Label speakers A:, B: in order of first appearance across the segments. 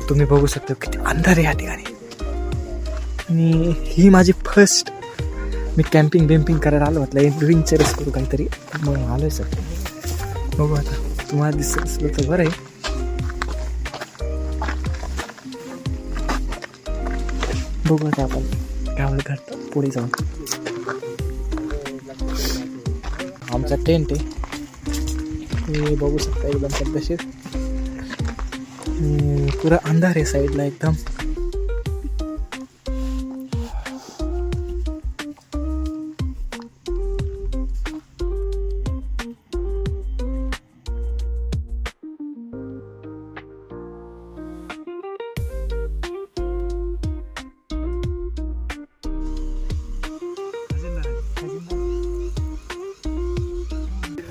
A: तुम्ही बघू शकता किती अंधार आहे या ठिकाणी. आणि ही माझी फर्स्ट मी कॅम्पिंग बिम्पिंग करायला आलो. म्हटलं एडव्हेंचरच करू काहीतरी, मग आलोय सर. बघू आता तुम्हाला दिसत असलं तर बरं आहे. बघू आता आपण काय घाट पुढे जाऊन. आमचा टेंट आहे, तुम्ही बघू शकता एकदम पद्धतशीर. पुरा अंधार आहे साईडला एकदम.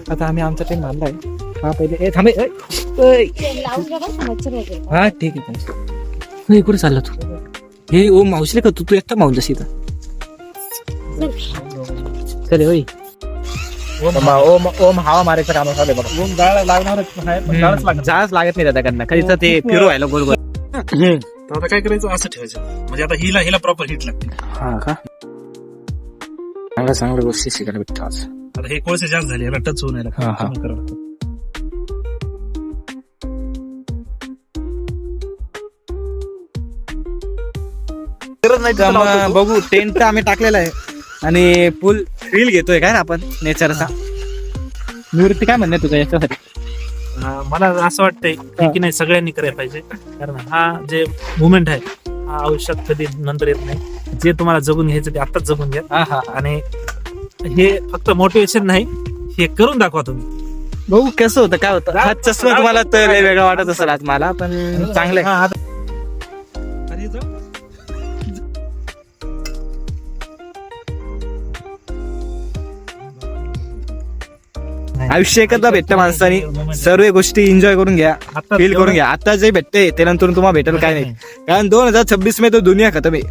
A: आता आम्ही आमचा टेंट बांधलाय. हा पहिले थांबे. हा ठीक आहे. कुठे चालला तू? हे ओम मावशीले का तू एकटा मावलस इथं? चले होय. ओम हवा मारायचं काम चालू आहे बघा. ओम जाळ लागणार, जाळच लागत नाही त्याच्याकडनं. कधीच ते फिरू व्हायला गोल गोल.
B: आता काय करायचं, असं ठेवायचं. म्हणजे आता हिला प्रॉपर हिट लागते.
A: हा का, चांगल्या चांगल्या गोष्टी शिकायला भेटतात आज.
B: आता हे कोळसे जास्त झाले, याला टच होऊन
A: बघू. टेंट आम्ही टाकलेला आहे आणि फुल फील घेतोय काय ना आपण नेचरचा. निवृत्ती काय म्हणणे तुझ्या याच्यासाठी?
B: मला असं वाटतंय की नाही, सगळ्यांनी करायला पाहिजे. कारण हा जे मुवमेंट आहे हा आयुष्यात कधी नंतर येत नाही. जे तुम्हाला जगून घ्यायचं ते आताच जगून घ्या. आणि हे फक्त मोटिवेशन नाही, हे करून दाखवा तुम्ही.
A: बघू कसं होतं काय होतं. हा चष्मा तुम्हाला तर वेगळा वाटत असेल आज मला, पण चांगलं आहे. आयुष्य एकदा भेटतं माणसाने, सर्व गोष्टी एन्जॉय करून घ्या, फील करून घ्या. आता जे भेटते ते नंतर तुम्हाला भेटेल काय नाही. कारण 2026 मध्ये तो दुनिया खतम आहे.